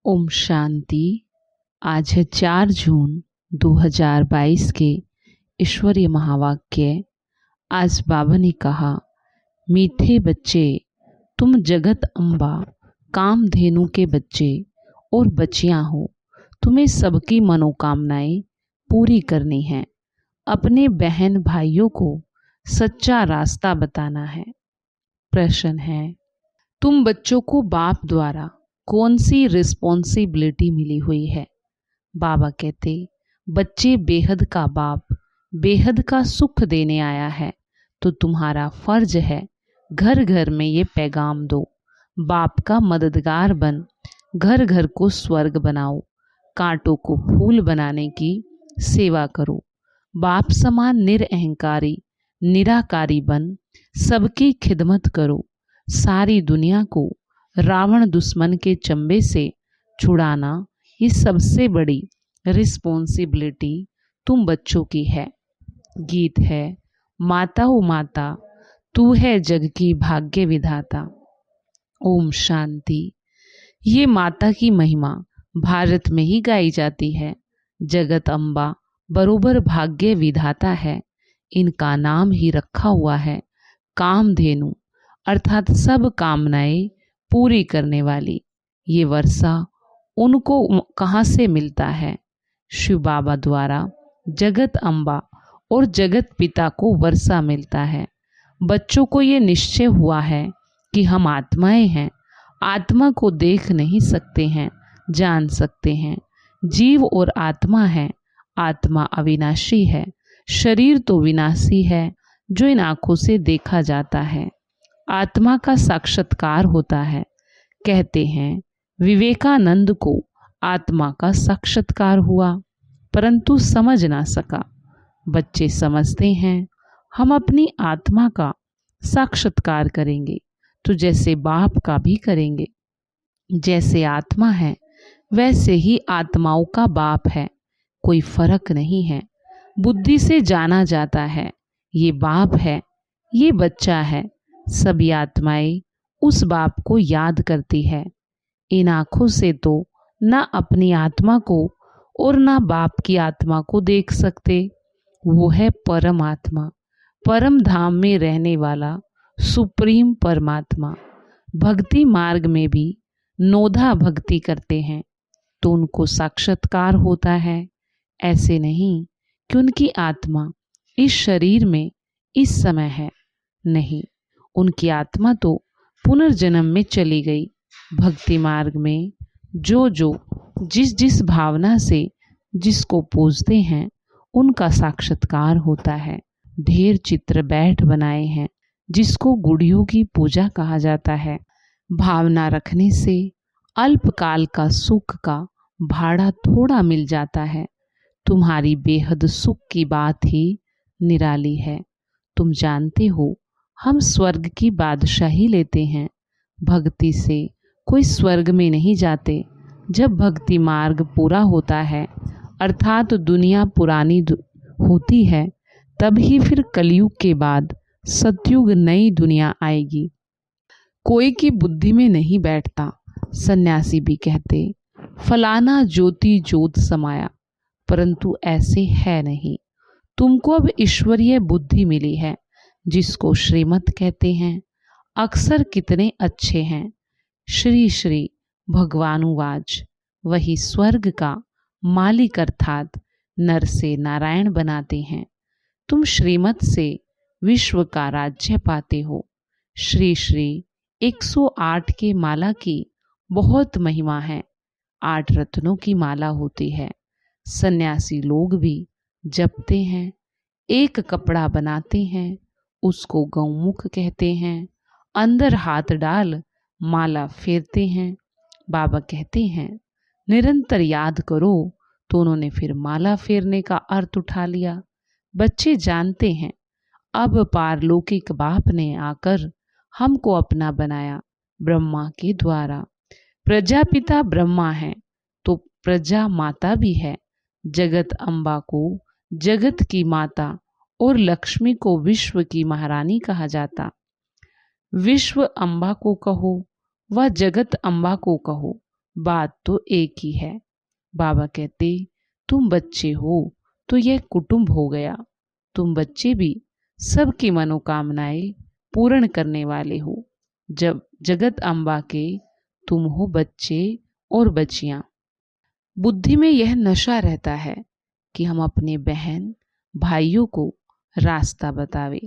ओम शांति। आज है 4 जून 2022 के ईश्वरीय महावाक्य। आज बाबा ने कहा, मीठे बच्चे, तुम जगत अम्बा कामधेनु के बच्चे और बच्चियां हो। तुम्हें सबकी मनोकामनाएं पूरी करनी है। अपने बहन भाइयों को सच्चा रास्ता बताना है। प्रश्न है, तुम बच्चों को बाप द्वारा कौन सी रिस्पॉन्सिबिलिटी मिली हुई है? बाबा कहते, बच्चे बेहद का बाप बेहद का सुख देने आया है, तो तुम्हारा फर्ज है घर घर में ये पैगाम दो। बाप का मददगार बन घर घर को स्वर्ग बनाओ। कांटों को फूल बनाने की सेवा करो। बाप समान निरअहंकारी निराकारी बन सबकी खिदमत करो। सारी दुनिया को रावण दुश्मन के चंबे से छुड़ाना ये सबसे बड़ी रिस्पॉन्सिबिलिटी तुम बच्चों की है। गीत है, माता ओ माता तू है जग की भाग्य विधाता। ओम शांति। ये माता की महिमा भारत में ही गाई जाती है। जगत अम्बा बरोबर भाग्य विधाता है। इनका नाम ही रखा हुआ है कामधेनु, अर्थात सब कामनाएं पूरी करने वाली। ये वर्षा उनको कहाँ से मिलता है? शिव बाबा द्वारा जगत अम्बा और जगत पिता को वर्षा मिलता है। बच्चों को ये निश्चय हुआ है कि हम आत्माएं हैं। आत्मा को देख नहीं सकते हैं, जान सकते हैं। जीव और आत्मा है। आत्मा अविनाशी है, शरीर तो विनाशी है जो इन आँखों से देखा जाता है। आत्मा का साक्षात्कार होता है। कहते हैं, विवेकानंद को आत्मा का साक्षात्कार हुआ परंतु समझ ना सका। बच्चे समझते हैं, हम अपनी आत्मा का साक्षात्कार करेंगे तो जैसे बाप का भी करेंगे। जैसे आत्मा है वैसे ही आत्माओं का बाप है, कोई फर्क नहीं है। बुद्धि से जाना जाता है, ये बाप है, ये बच्चा है। सभी आत्माएं उस बाप को याद करती है। इन आँखों से तो ना अपनी आत्मा को और ना बाप की आत्मा को देख सकते। वो है परम आत्मा, परम धाम में रहने वाला सुप्रीम परमात्मा। भक्ति मार्ग में भी नोधा भक्ति करते हैं तो उनको साक्षात्कार होता है। ऐसे नहीं कि उनकी आत्मा इस शरीर में इस समय है, नहीं, उनकी आत्मा तो पुनर्जन्म में चली गई। भक्ति मार्ग में जो जिस जिस भावना से जिसको पूजते हैं उनका साक्षात्कार होता है। ढेर चित्र बैठ बनाए हैं जिसको गुड़ियों की पूजा कहा जाता है। भावना रखने से अल्पकाल का सुख का भाड़ा थोड़ा मिल जाता है। तुम्हारी बेहद सुख की बात ही निराली है। तुम जानते हो, हम स्वर्ग की बादशाही लेते हैं। भक्ति से कोई स्वर्ग में नहीं जाते। जब भक्ति मार्ग पूरा होता है अर्थात दुनिया पुरानी होती है, तब ही फिर कलयुग के बाद सतयुग नई दुनिया आएगी। कोई की बुद्धि में नहीं बैठता। सन्यासी भी कहते, फलाना ज्योति ज्योत समाया, परंतु ऐसे है नहीं। तुमको अब ईश्वरीय बुद्धि मिली है जिसको श्रीमत कहते हैं। अक्सर कितने अच्छे हैं। श्री श्री भगवानुवाच, वही स्वर्ग का मालिक अर्थात नर से नारायण बनाते हैं। तुम श्रीमत से विश्व का राज्य पाते हो। श्री श्री 108 के माला की बहुत महिमा है। 8 रत्नों की माला होती है। सन्यासी लोग भी जपते हैं। एक कपड़ा बनाते हैं, उसको गौमुख कहते हैं। अंदर हाथ डाल माला फेरते हैं। बाबा कहते हैं, निरंतर याद करो, तो उन्होंने फिर माला फेरने का अर्थ उठा लिया। बच्चे जानते हैं, अब पारलौकिक बाप ने आकर हमको अपना बनाया ब्रह्मा के द्वारा। प्रजापिता ब्रह्मा है तो प्रजा माता भी है। जगत अम्बा को जगत की माता और लक्ष्मी को विश्व की महारानी कहा जाता। विश्व अम्बा को कहो व जगत अम्बा को कहो, बात तो एक ही है। बाबा कहते, तुम बच्चे हो तो यह कुटुंब हो गया। तुम बच्चे भी सबकी मनोकामनाएं पूर्ण करने वाले हो। जब जगत अम्बा के तुम हो बच्चे और बच्चियां। बुद्धि में यह नशा रहता है कि हम अपने बहन भाइयों को रास्ता बतावे।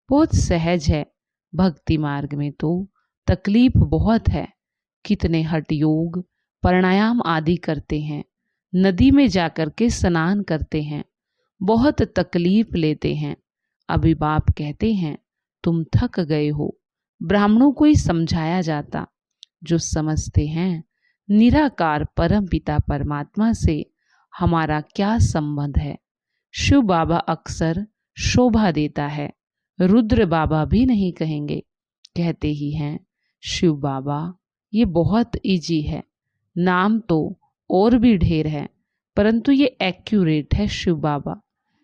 बहुत सहज है। भक्ति मार्ग में तो तकलीफ बहुत है। कितने हठ योग प्राणायाम आदि करते हैं, नदी में जाकर के स्नान करते हैं, बहुत तकलीफ लेते हैं। अभी बाप कहते हैं तुम थक गए हो। ब्राह्मणों को ही समझाया जाता, जो समझते हैं निराकार परम पिता परमात्मा से हमारा क्या संबंध है। शिव बाबा अक्सर शोभा देता है, रुद्र बाबा भी नहीं कहेंगे, कहते ही हैं शिव बाबा। ये बहुत इजी है, नाम तो और भी ढेर है, परंतु ये एक्यूरेट है शिव बाबा।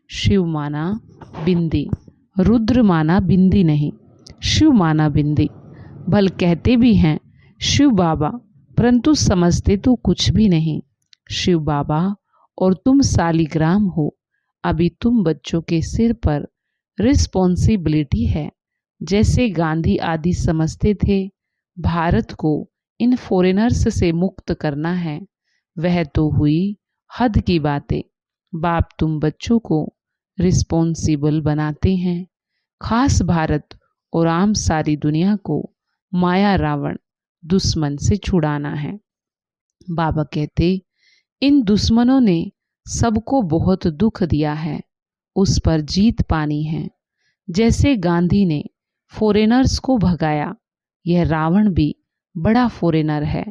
शिव माना बिंदी, रुद्र माना बिंदी नहीं, शिव माना बिंदी। भल कहते भी हैं शिव बाबा, परंतु समझते तो कुछ भी नहीं। शिव बाबा और तुम सालिग्राम हो। अभी तुम बच्चों के सिर पर रिस्पॉन्सिबिलिटी है। जैसे गांधी आदि समझते थे भारत को इन फॉरेनर्स से मुक्त करना है, वह तो हुई हद की बातें। बाप तुम बच्चों को रिस्पॉन्सिबल बनाते हैं। खास भारत और आम सारी दुनिया को माया रावण दुश्मन से छुड़ाना है। बाबा कहते, इन दुश्मनों ने सबको बहुत दुख दिया है, उस पर जीत पानी है। जैसे गांधी ने फॉरेनर्स को भगाया, यह रावण भी बड़ा फॉरेनर है।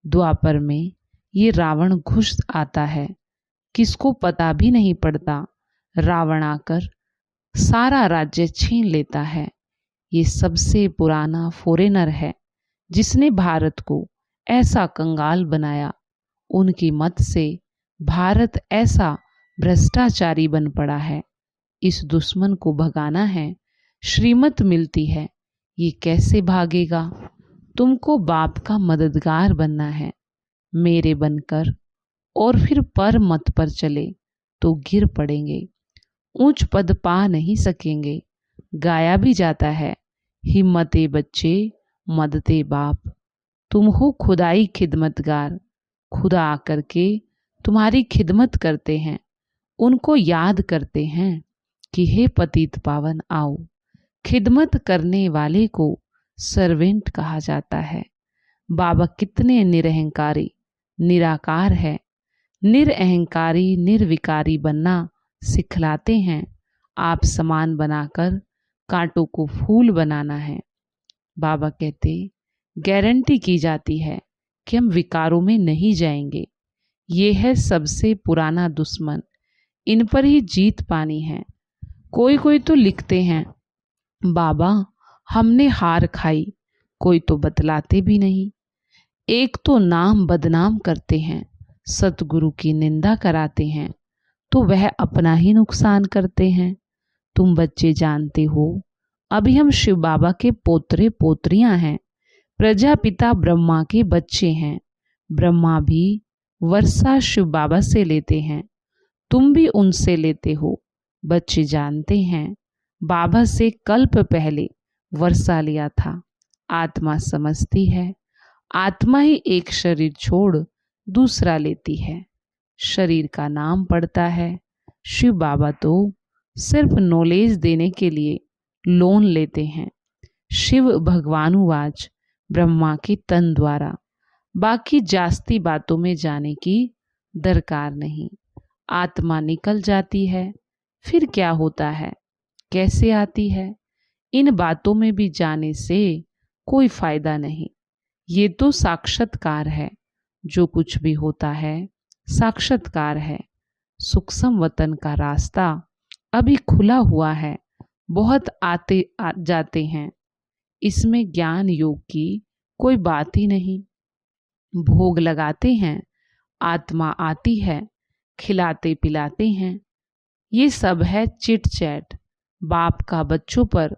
द्वापर में ये रावण घुस आता है, किसको पता भी नहीं पड़ता। रावण आकर सारा राज्य छीन लेता है। ये सबसे पुराना फॉरेनर है जिसने भारत को ऐसा कंगाल बनाया। उनकी मत से भारत ऐसा भ्रष्टाचारी बन पड़ा है। इस दुश्मन को भगाना है, श्रीमत मिलती है, ये कैसे भागेगा। तुमको बाप का मददगार बनना है, मेरे बनकर, और फिर पर मत पर चले तो गिर पड़ेंगे, ऊंच पद पा नहीं सकेंगे। गाया भी जाता है, हिम्मते बच्चे मदते बाप। तुम हो खुदाई खिदमतगार। खुदा आकर के तुम्हारी खिदमत करते हैं, उनको याद करते हैं कि हे पतित पावन आओ। खिदमत करने वाले को सर्वेंट कहा जाता है। बाबा कितने निरहंकारी निराकार है। निरअहंकारी निर्विकारी बनना सिखलाते हैं। आप समान बनाकर कांटों को फूल बनाना है। बाबा कहते, गारंटी की जाती है कि हम विकारों में नहीं जाएंगे। ये है सबसे पुराना दुश्मन, इन पर ही जीत पानी है। कोई कोई तो लिखते हैं बाबा हमने हार खाई, कोई तो बतलाते भी नहीं। एक तो नाम बदनाम करते हैं, सतगुरु की निंदा कराते हैं, तो वह अपना ही नुकसान करते हैं। तुम बच्चे जानते हो अभी हम शिव बाबा के पोतरे पोतरियां हैं, प्रजापिता ब्रह्मा के बच्चे हैं। ब्रह्मा भी वर्षा शिव बाबा से लेते हैं, तुम भी उनसे लेते हो। बच्चे जानते हैं बाबा से कल्प पहले वर्षा लिया था। आत्मा समझती है आत्मा ही एक शरीर छोड़ दूसरा लेती है, शरीर का नाम पड़ता है। शिव बाबा तो सिर्फ नॉलेज देने के लिए लोन लेते हैं। शिव भगवानुवाच ब्रह्मा के तन द्वारा। बाकी जास्ती बातों में जाने की दरकार नहीं। आत्मा निकल जाती है, फिर क्या होता है, कैसे आती है, इन बातों में भी जाने से कोई फायदा नहीं। ये तो साक्षात्कार है, जो कुछ भी होता है साक्षात्कार है। सूक्ष्म वतन का रास्ता अभी खुला हुआ है, बहुत आते जाते हैं। इसमें ज्ञान योग की कोई बात ही नहीं। भोग लगाते हैं, आत्मा आती है, खिलाते पिलाते हैं। ये सब है चिट चैट। बाप का बच्चों पर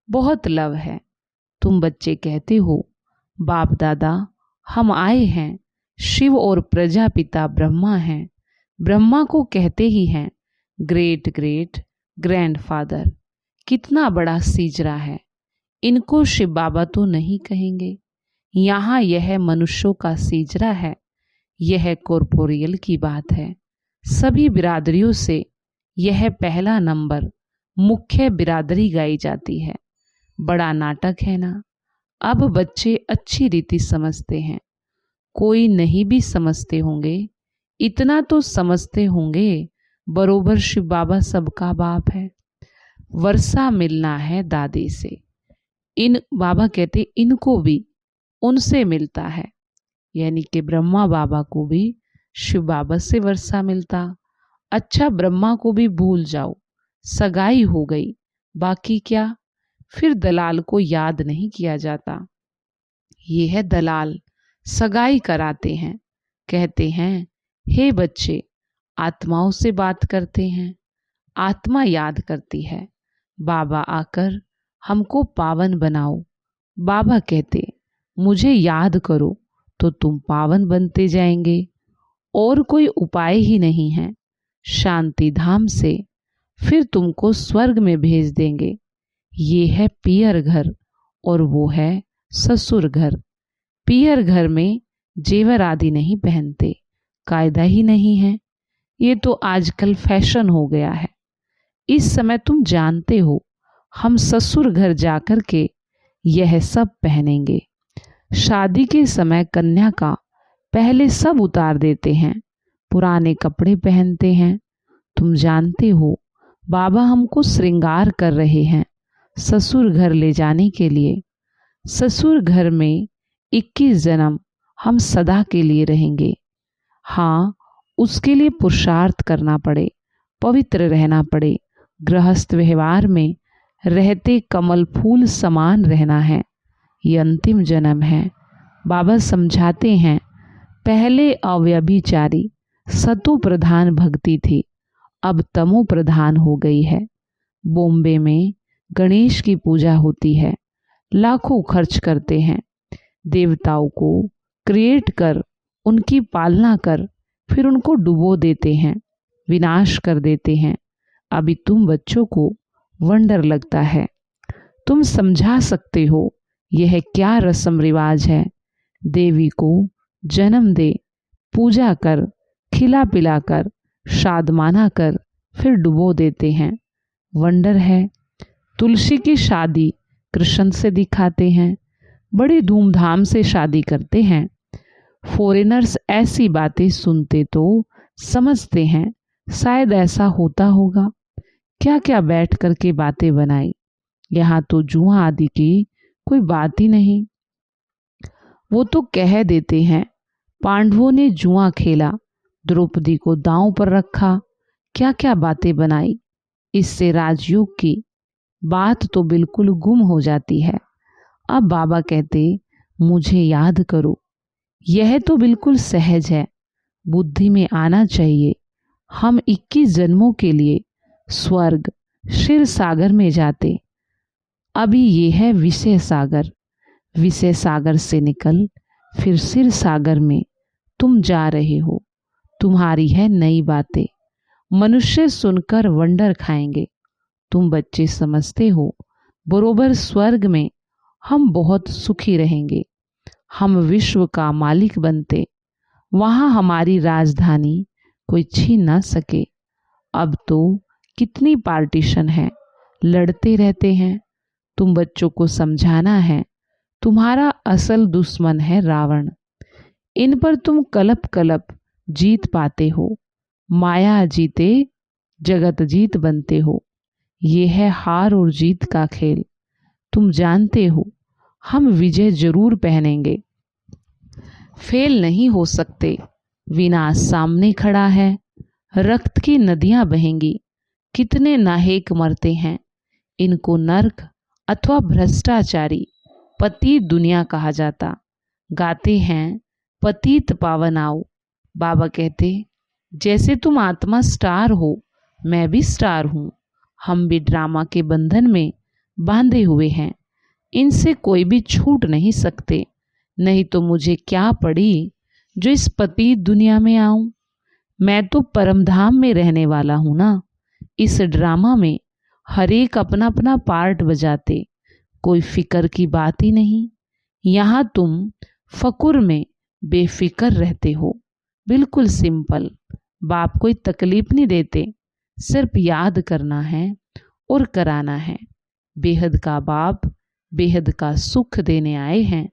बहुत लव है। तुम बच्चे कहते हो बाप दादा हम आए हैं शिव और प्रजापिता ब्रह्मा हैं। ब्रह्मा को कहते ही हैं ग्रेट ग्रेट ग्रैंडफादर। कितना बड़ा सीजरा है। इनको शिव बाबा तो नहीं कहेंगे। यहाँ यह मनुष्यों का सीजरा है। यह कॉर्पोरियल की बात है। सभी बिरादरियों से यह पहला नंबर मुख्य बिरादरी गाई जाती है। बड़ा नाटक है ना। अब बच्चे अच्छी रीति समझते हैं। कोई नहीं भी समझते होंगे, इतना तो समझते होंगे बरोबर शिव बाबा सबका बाप है। वर्षा मिलना है दादी से। इन बाबा कहते इनको भी उनसे मिलता है, यानी कि ब्रह्मा बाबा को भी शिव बाबा से वर्षा मिलता। अच्छा, ब्रह्मा को भी भूल जाओ, सगाई हो गई, बाकी क्या। फिर दलाल को याद नहीं किया जाता। ये है दलाल, सगाई कराते हैं। कहते हैं हे बच्चे, आत्माओं से बात करते हैं। आत्मा याद करती है, बाबा आकर हमको पावन बनाओ। बाबा कहते मुझे याद करो तो तुम पावन बनते जाएंगे। और कोई उपाय ही नहीं है। शांति धाम से फिर तुमको स्वर्ग में भेज देंगे। ये है पियर घर और वो है ससुर घर। पियर घर में जेवर आदि नहीं पहनते, कायदा ही नहीं है। ये तो आजकल फैशन हो गया है। इस समय तुम जानते हो हम ससुर घर जाकर के यह सब पहनेंगे। शादी के समय कन्या का पहले सब उतार देते हैं, पुराने कपड़े पहनते हैं। तुम जानते हो बाबा हमको श्रृंगार कर रहे हैं ससुर घर ले जाने के लिए। ससुर घर में 21 जन्म हम सदा के लिए रहेंगे। हाँ, उसके लिए पुरुषार्थ करना पड़े, पवित्र रहना पड़े, गृहस्थ व्यवहार में रहते कमल फूल समान रहना है। ये अंतिम जन्म है। बाबा समझाते हैं पहले अव्यभिचारी सतो प्रधान भक्ति थी, अब तमो प्रधान हो गई है। बॉम्बे में गणेश की पूजा होती है, लाखों खर्च करते हैं। देवताओं को क्रिएट कर उनकी पालना कर फिर उनको डुबो देते हैं, विनाश कर देते हैं। अभी तुम बच्चों को वंडर लगता है। तुम समझा सकते हो यह क्या रस्म रिवाज है। देवी को जन्म दे, पूजा कर, खिला पिला कर, शादमाना कर, फिर डुबो देते हैं। वंडर है। तुलसी की शादी कृष्ण से दिखाते हैं, बड़ी धूमधाम से शादी करते हैं। फॉरेनर्स ऐसी बातें सुनते तो समझते हैं शायद ऐसा होता होगा। क्या क्या बैठ कर के बातें बनाई। यहाँ तो जुआ आदि की कोई बात ही नहीं। वो तो कह देते हैं पांडवों ने जुआ खेला, द्रौपदी को दांव पर रखा। क्या क्या बातें बनाई। इससे राजयोग की बात तो बिल्कुल गुम हो जाती है। अब बाबा कहते मुझे याद करो। यह तो बिल्कुल सहज है, बुद्धि में आना चाहिए। हम 21 जन्मों के लिए स्वर्ग क्षीर सागर में जाते। अभी ये है विषय सागर। विषय सागर से निकल फिर क्षीर सागर में तुम जा रहे हो। तुम्हारी है नई बातें। मनुष्य सुनकर वंडर खाएंगे। तुम बच्चे समझते हो बरोबर स्वर्ग में हम बहुत सुखी रहेंगे। हम विश्व का मालिक बनते। वहाँ हमारी राजधानी कोई छीन ना सके। अब तो कितनी पार्टीशन है, लड़ते रहते हैं। तुम बच्चों को समझाना है तुम्हारा असल दुश्मन है रावण। इन पर तुम कलप कलप जीत पाते हो। माया जीते जगत जीत बनते हो। ये है हार और जीत का खेल। तुम जानते हो हम विजय जरूर पहनेंगे, फेल नहीं हो सकते। विनाश सामने खड़ा है, रक्त की नदियां बहेंगी। कितने नाहेक मरते हैं। इनको नरक अथवा भ्रष्टाचारी पतित दुनिया कहा जाता। गाते हैं पतित पावन आओ। बाबा कहते जैसे तुम आत्मा स्टार हो, मैं भी स्टार हूँ। हम भी ड्रामा के बंधन में बांधे हुए हैं। इनसे कोई भी छूट नहीं सकते। नहीं तो मुझे क्या पड़ी जो इस पतित दुनिया में आऊं? मैं तो परमधाम में रहने वाला हूं ना। इस ड्रामा में हर एक अपना अपना पार्ट बजाते, कोई फिक्र की बात ही नहीं। यहाँ तुम फकुर में बेफिक्र रहते हो, बिल्कुल सिंपल। बाप कोई तकलीफ नहीं देते, सिर्फ याद करना है और कराना है। बेहद का बाप बेहद का सुख देने आए हैं।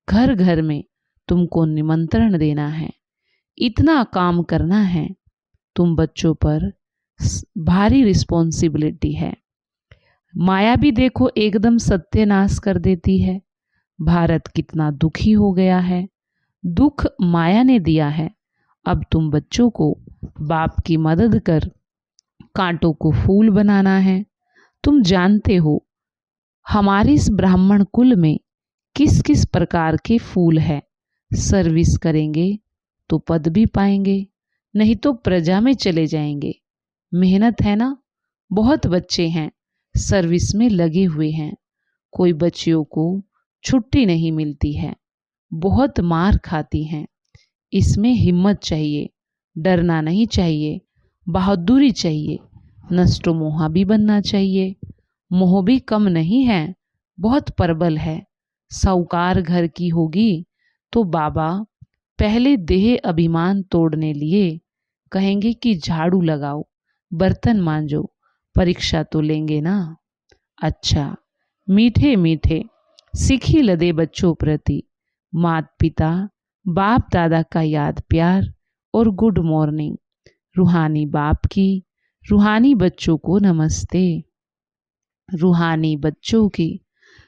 घर घर में तुमको निमंत्रण देना है, इतना काम करना है। तुम बच्चों पर भारी रिस्पॉन्सिबिलिटी है। माया भी देखो एकदम सत्यानाश कर देती है। भारत कितना दुखी हो गया है, दुख माया ने दिया है। अब तुम बच्चों को बाप की मदद कर कांटों को फूल बनाना है। तुम जानते हो हमारे इस ब्राह्मण कुल में किस किस प्रकार के फूल है। सर्विस करेंगे तो पद भी पाएंगे, नहीं तो प्रजा में चले जाएंगे। मेहनत है ना, बहुत बच्चे हैं सर्विस में लगे हुए हैं। कोई बच्चियों को छुट्टी नहीं मिलती है, बहुत मार खाती हैं। इसमें हिम्मत चाहिए, डरना नहीं चाहिए, बहादुरी चाहिए, नष्टो मोहा भी बनना चाहिए। मोह भी कम नहीं है, बहुत प्रबल है। साहूकार घर की होगी तो बाबा पहले देह अभिमान तोड़ने लिए कहेंगे कि झाड़ू लगाओ, बर्तन मांजो, परीक्षा तो लेंगे ना। अच्छा, मीठे मीठे सीखी लदे बच्चों प्रति माता पिता बाप दादा का याद प्यार और गुड मॉर्निंग। रूहानी बाप की रूहानी बच्चों को नमस्ते। रूहानी बच्चों की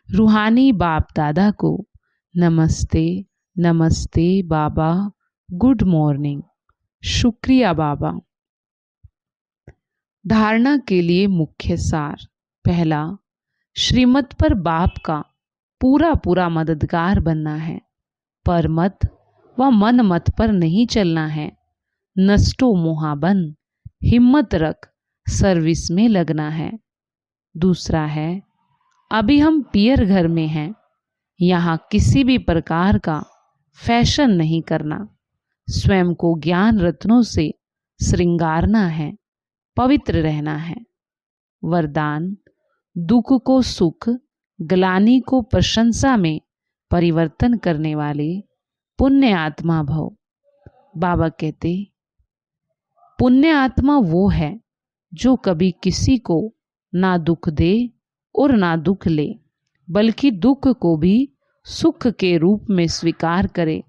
रूहानी बाप दादा को नमस्ते। नमस्ते बाबा, गुड मॉर्निंग। शुक्रिया बाबा। धारणा के लिए मुख्य सार। पहला, श्रीमत पर बाप का पूरा पूरा मददगार बनना है। पर मत व मन मत पर नहीं चलना है। नष्टो मोहाबन, हिम्मत रख सर्विस में लगना है। दूसरा है, अभी हम पियर घर में हैं, यहाँ किसी भी प्रकार का फैशन नहीं करना। स्वयं को ज्ञान रत्नों से श्रृंगारना है, पवित्र रहना है। वरदान, दुख को सुख, ग्लानि को प्रशंसा में परिवर्तन करने वाले पुण्य आत्मा भव। बाबा कहते, पुण्य आत्मा वो है जो कभी किसी को ना दुख दे और ना दुख ले, बल्कि दुख को भी सुख के रूप में स्वीकार करे,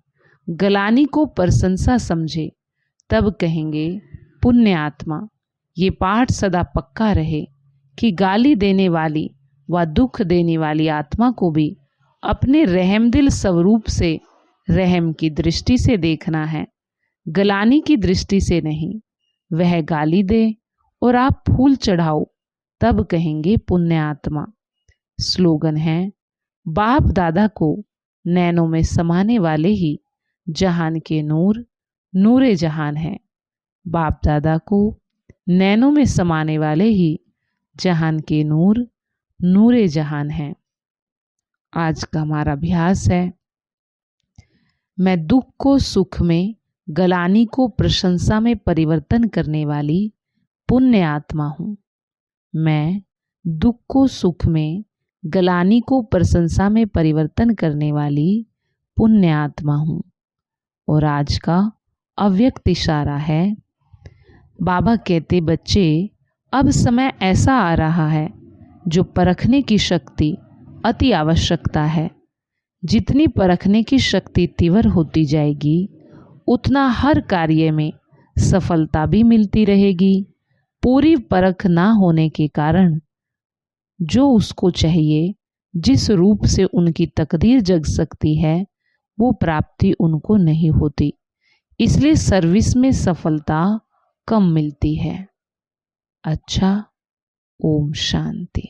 ग्लानि को प्रशंसा समझे, तब कहेंगे पुण्य आत्मा। ये पाठ सदा पक्का रहे कि गाली देने वाली व दुख देने वाली आत्मा को भी अपने रहमदिल स्वरूप से रहम की दृष्टि से देखना है, ग्लानि की दृष्टि से नहीं। वह गाली दे और आप फूल चढ़ाओ, तब कहेंगे पुण्य आत्मा। स्लोगन है, बाप दादा को नैनों में समाने वाले ही जहान के नूर नूरे जहान है। बाप दादा को नैनों में समाने वाले ही जहान के नूर नूरे जहान है। आज का हमारा अभ्यास है, मैं दुख को सुख में, ग्लानि को प्रशंसा में परिवर्तन करने वाली पुण्य आत्मा हूँ। मैं दुख को सुख में, ग्लानि को प्रशंसा में परिवर्तन करने वाली पुण्य आत्मा हूँ। और आज का अव्यक्त इशारा है, बाबा कहते, बच्चे अब समय ऐसा आ रहा है जो परखने की शक्ति अति आवश्यकता है। जितनी परखने की शक्ति तीव्र होती जाएगी, उतना हर कार्य में सफलता भी मिलती रहेगी। पूरी परख ना होने के कारण जो उसको चाहिए, जिस रूप से उनकी तकदीर जग सकती है, वो प्राप्ति उनको नहीं होती। इसलिए सर्विस में सफलता कम मिलती है। अच्छा, ओम शांति।